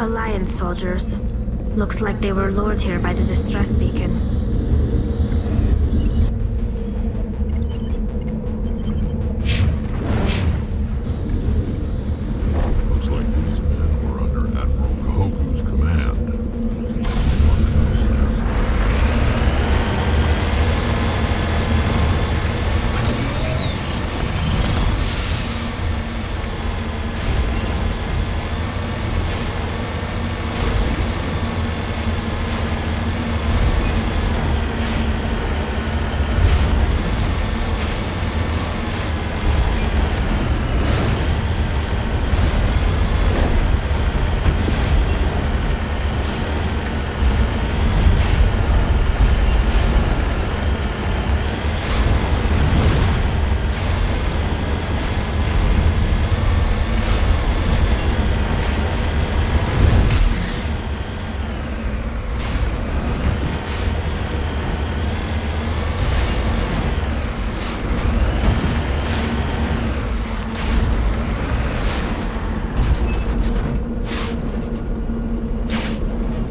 Alliance soldiers. Looks like they were lured here by the distress beacon. Looks like these men were under Admiral Kahoku's command.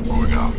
Going out.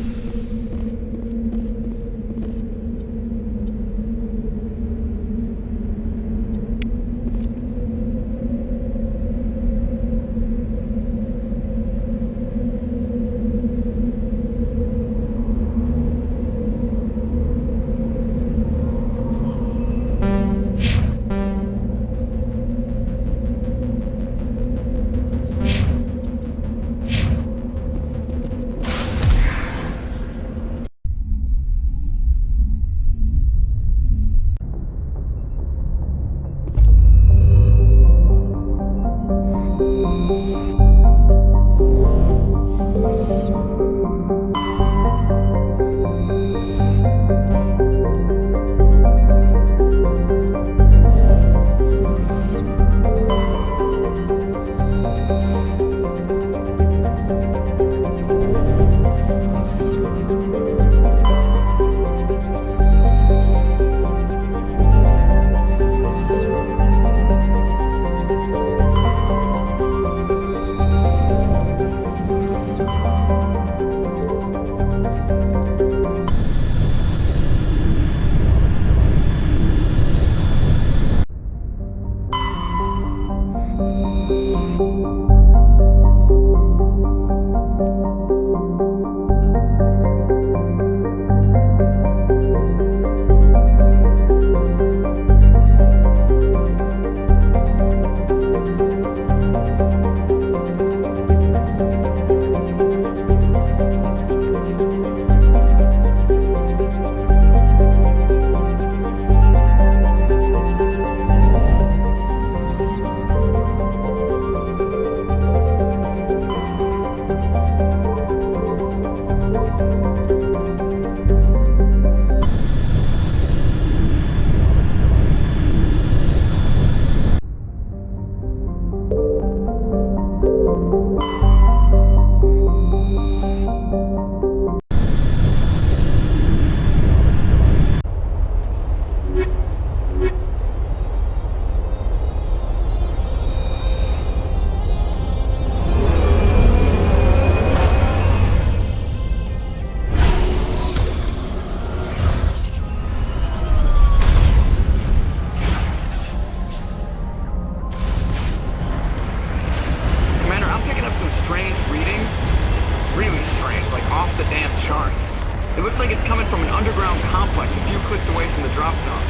Some strange readings. Really strange, like off the damn charts. It looks like it's coming from an underground complex a few clicks away from the drop zone.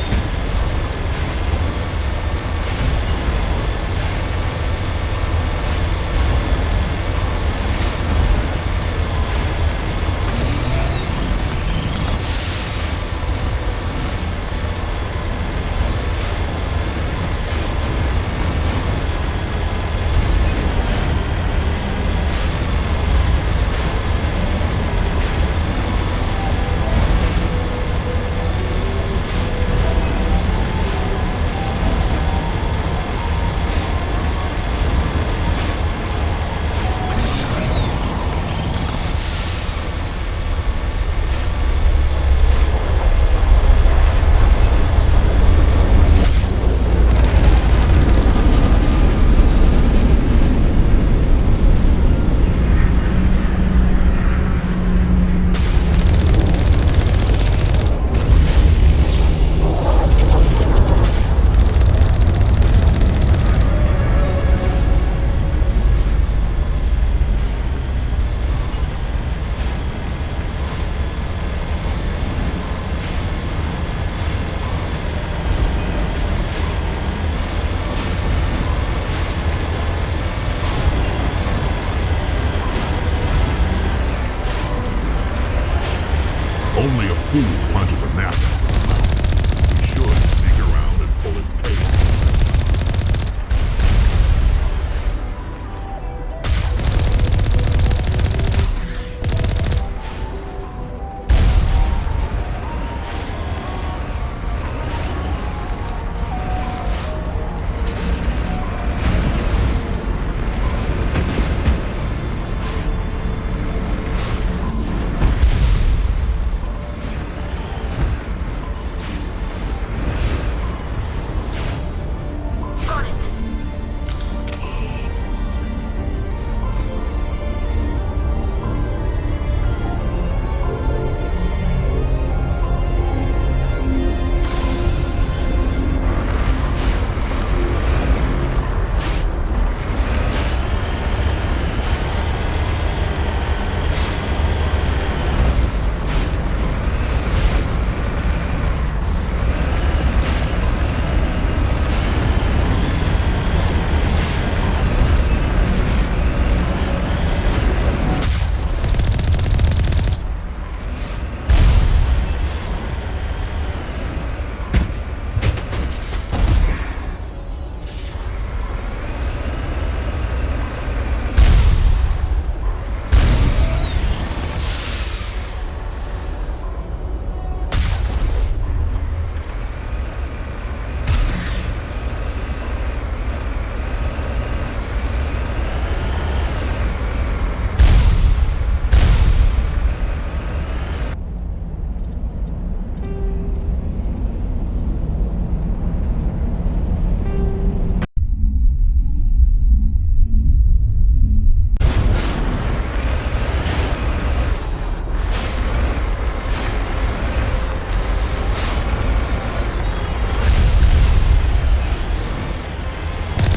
fool punches a map into the mouth, we should sneak around and pull its tail. Got it.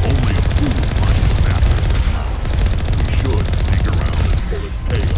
Only a fool punches a map into the mouth, we should sneak around and pull its tail.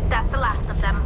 That's the last of them.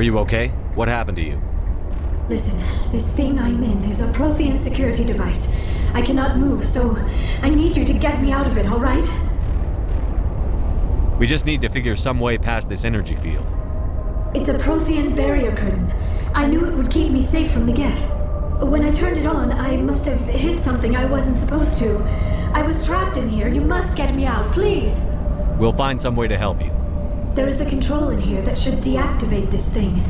you okay? What happened to you? Listen, this thing I'm in is a Prothean security device. I cannot move, so I need you to get me out of it, all right? We just need to figure some way past this energy field. It's a Prothean barrier curtain. I knew it would keep me safe from the Geth. When I turned it on, I must have hit something I wasn't supposed to. I was trapped in here. You must get me out, please. We'll find some way to help you. There is a control in here that should deactivate this thing.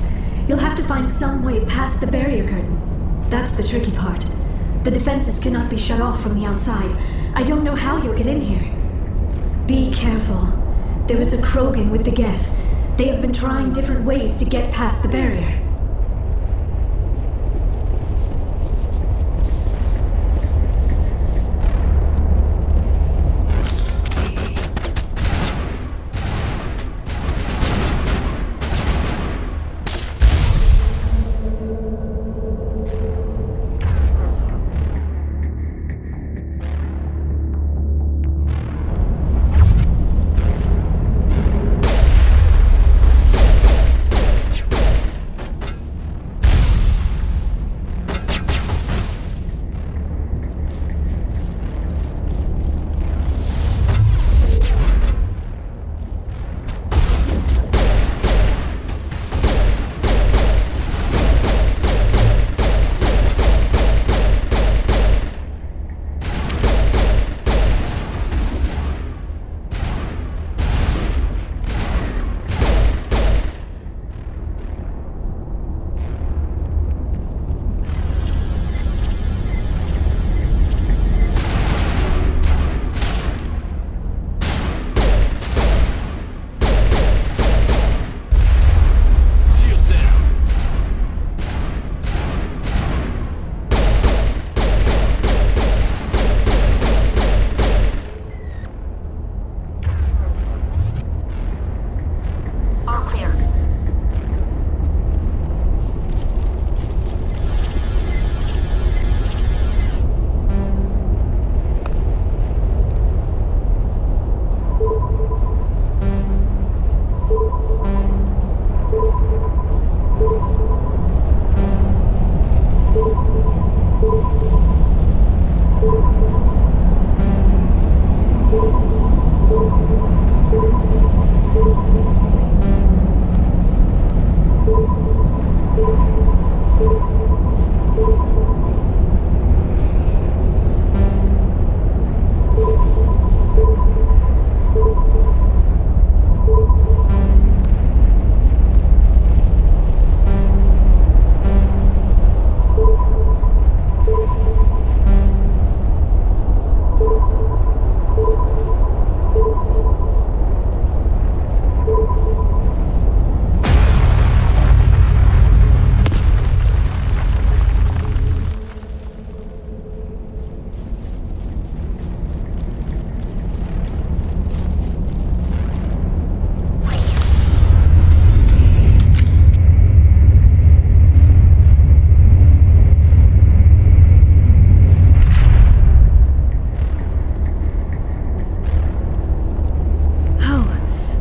You'll have to find some way past the barrier curtain. That's the tricky part. The defenses cannot be shut off from the outside. I don't know how you'll get in here. Be careful. There is a Krogan with the Geth. They have been trying different ways to get past the barrier.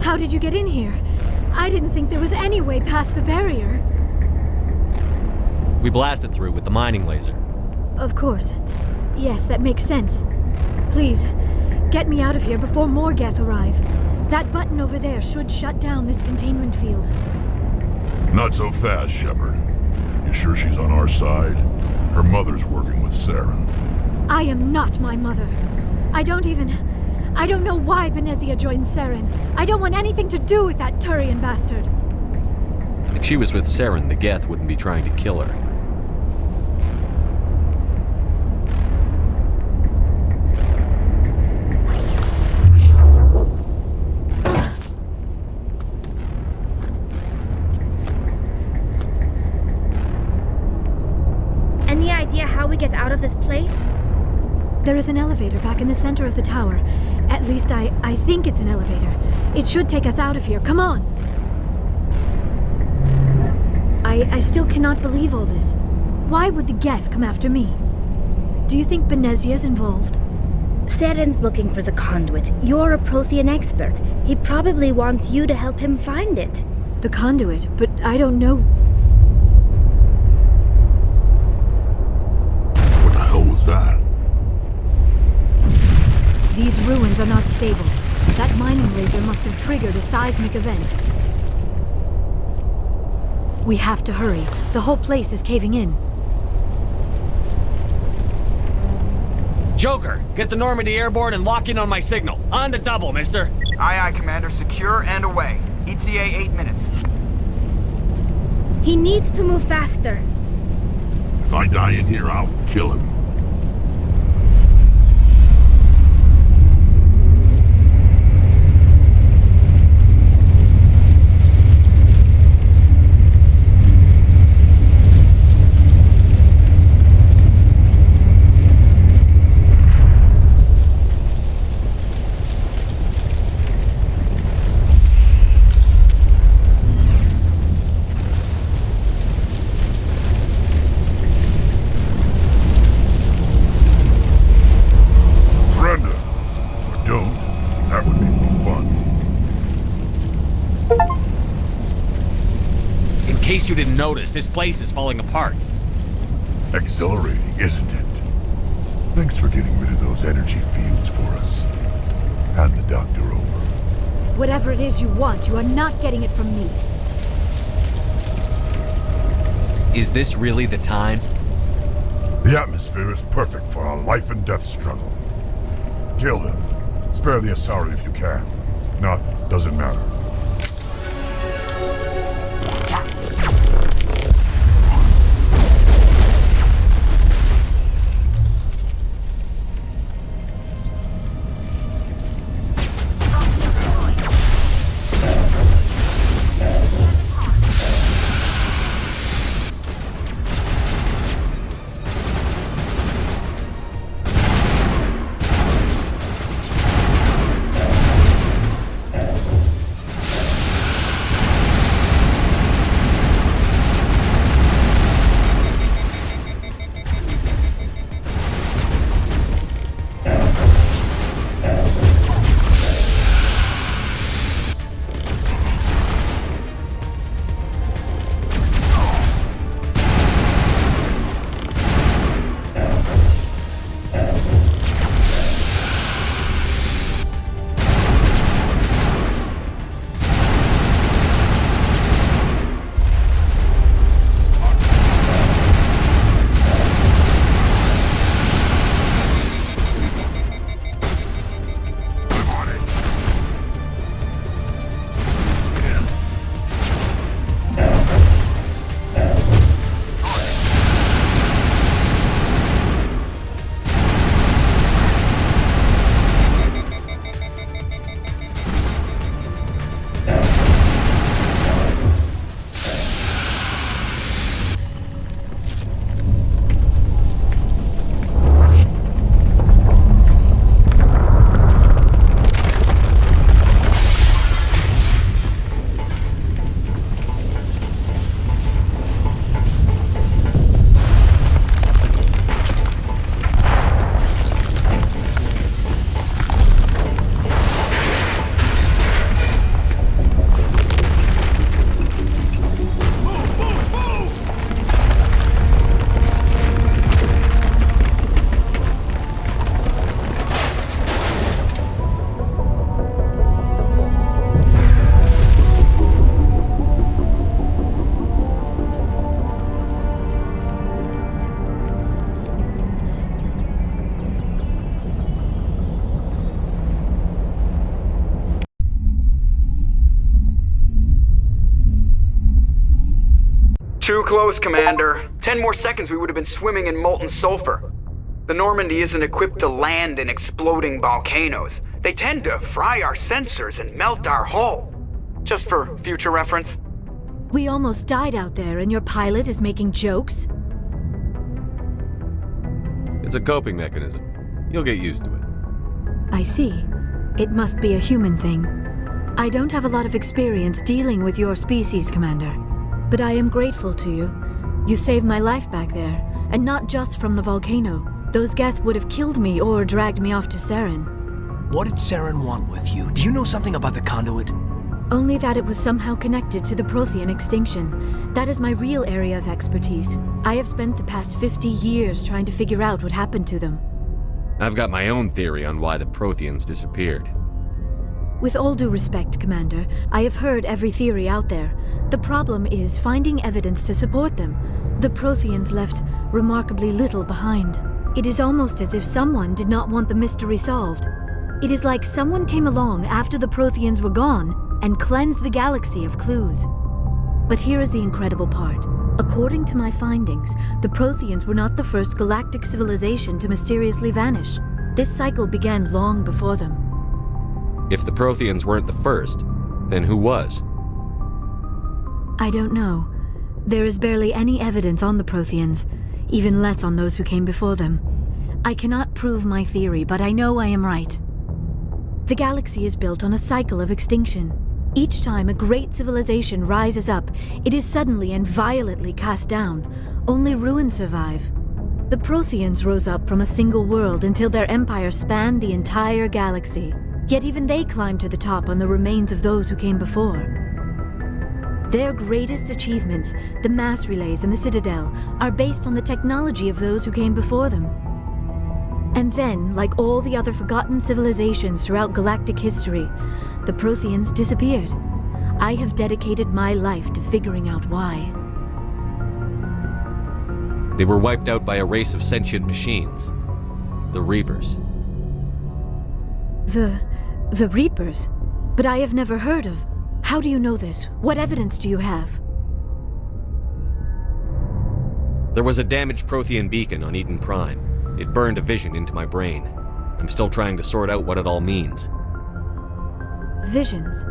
How did you get in here? I didn't think there was any way past the barrier. We blasted through with the mining laser. Of course. Yes, that makes sense. Please, get me out of here before more Geth arrive. That button over there should shut down this containment field. Not so fast, Shepard. You sure she's on our side? Her mother's working with Saren. I am not my mother. I don't know why Benezia joined Saren. I don't want anything to do with that Turian bastard. If she was with Saren, the Geth wouldn't be trying to kill her. Any idea how we get out of this place? There is an elevator back in the center of the tower. At least I think it's an elevator. It should take us out of here. Come on! I still cannot believe all this. Why would the Geth come after me? Do you think Benezia's involved? Saren's looking for the conduit. You're a Prothean expert. He probably wants you to help him find it. The conduit, but I don't know. What the hell was that? These ruins are not stable. That mining laser must have triggered a seismic event. We have to hurry. The whole place is caving in. Joker, get the Normandy airborne and lock in on my signal. On the double, mister. Aye, aye, Commander. Secure and away. ETA 8 minutes. He needs to move faster. If I die in here, I'll kill him. In case you didn't notice, this place is falling apart. Exhilarating, isn't it? Thanks for getting rid of those energy fields for us. Hand the doctor over. Whatever it is you want, you are not getting it from me. Is this really the time? The atmosphere is perfect for a life and death struggle. Kill him. Spare the Asari if you can. If not, doesn't matter. Too close, Commander. 10 more seconds we would have been swimming in molten sulfur. The Normandy isn't equipped to land in exploding volcanoes. They tend to fry our sensors and melt our hull. Just for future reference. We almost died out there, and your pilot is making jokes? It's a coping mechanism. You'll get used to it. I see. It must be a human thing. I don't have a lot of experience dealing with your species, Commander. But I am grateful to you. You saved my life back there, and not just from the volcano. Those Geth would have killed me or dragged me off to Saren. What did Saren want with you? Do you know something about the conduit? Only that it was somehow connected to the Prothean extinction. That is my real area of expertise. I have spent the past 50 years trying to figure out what happened to them. I've got my own theory on why the Protheans disappeared. With all due respect, Commander, I have heard every theory out there. The problem is finding evidence to support them. The Protheans left remarkably little behind. It is almost as if someone did not want the mystery solved. It is like someone came along after the Protheans were gone and cleansed the galaxy of clues. But here is the incredible part. According to my findings, the Protheans were not the first galactic civilization to mysteriously vanish. This cycle began long before them. If the Protheans weren't the first, then who was? I don't know. There is barely any evidence on the Protheans, even less on those who came before them. I cannot prove my theory, but I know I am right. The galaxy is built on a cycle of extinction. Each time a great civilization rises up, it is suddenly and violently cast down. Only ruins survive. The Protheans rose up from a single world until their empire spanned the entire galaxy. Yet even they climbed to the top on the remains of those who came before. Their greatest achievements, the mass relays and the Citadel, are based on the technology of those who came before them. And then, like all the other forgotten civilizations throughout galactic history, the Protheans disappeared. I have dedicated my life to figuring out why. They were wiped out by a race of sentient machines. The Reapers. The Reapers? But I have never heard of. How do you know this? What evidence do you have? There was a damaged Prothean beacon on Eden Prime. It burned a vision into my brain. I'm still trying to sort out what it all means. Visions.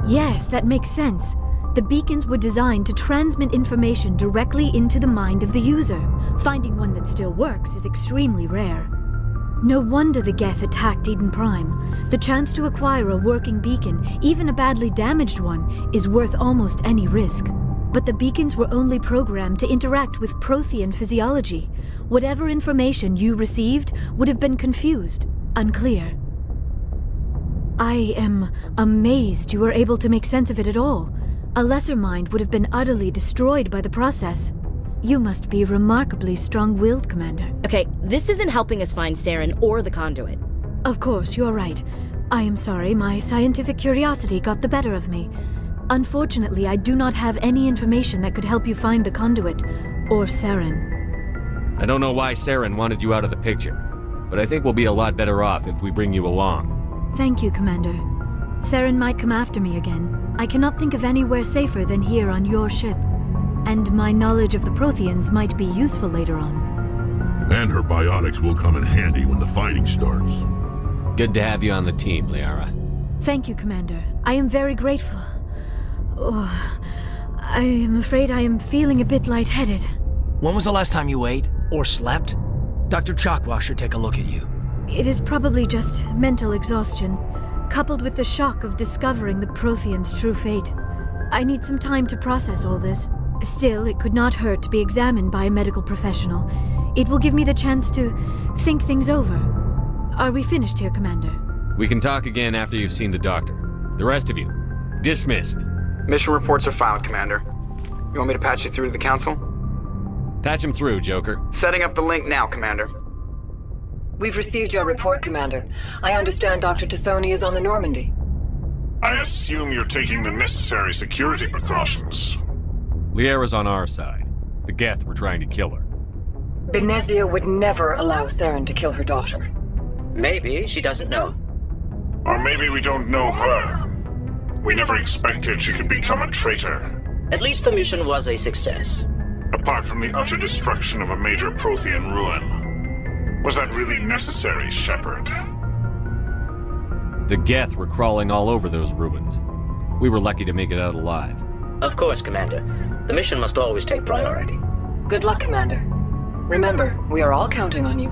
Yes, that makes sense. The beacons were designed to transmit information directly into the mind of the user. Finding one that still works is extremely rare. No wonder the Geth attacked Eden Prime. The chance to acquire a working beacon, even a badly damaged one, is worth almost any risk. But the beacons were only programmed to interact with Prothean physiology. Whatever information you received would have been confused, unclear. I am amazed you were able to make sense of it at all. A lesser mind would have been utterly destroyed by the process. You must be remarkably strong-willed, Commander. Okay, this isn't helping us find Saren or the conduit. Of course, you are right. I am sorry, my scientific curiosity got the better of me. Unfortunately, I do not have any information that could help you find the conduit, or Saren. I don't know why Saren wanted you out of the picture, but I think we'll be a lot better off if we bring you along. Thank you, Commander. Saren might come after me again. I cannot think of anywhere safer than here on your ship. And my knowledge of the Protheans might be useful later on. And her biotics will come in handy when the fighting starts. Good to have you on the team, Liara. Thank you, Commander. I am very grateful. Oh, I am afraid I am feeling a bit lightheaded. When was the last time you ate or slept? Dr. Chakwa should take a look at you. It is probably just mental exhaustion, coupled with the shock of discovering the Protheans' true fate. I need some time to process all this. Still, it could not hurt to be examined by a medical professional. It will give me the chance to think things over. Are we finished here, Commander? We can talk again after you've seen the doctor. The rest of you, dismissed. Mission reports are filed, Commander. You want me to patch you through to the Council? Patch him through, Joker. Setting up the link now, Commander. We've received your report, Commander. I understand Dr. Tassoni is on the Normandy. I assume you're taking the necessary security precautions. Liara's on our side. The Geth were trying to kill her. Benezia would never allow Saren to kill her daughter. Maybe she doesn't know. Or maybe we don't know her. We never expected she could become a traitor. At least the mission was a success. Apart from the utter destruction of a major Prothean ruin. Was that really necessary, Shepard? The Geth were crawling all over those ruins. We were lucky to make it out alive. Of course, Commander. The mission must always take priority. Good luck, Commander. Remember, we are all counting on you.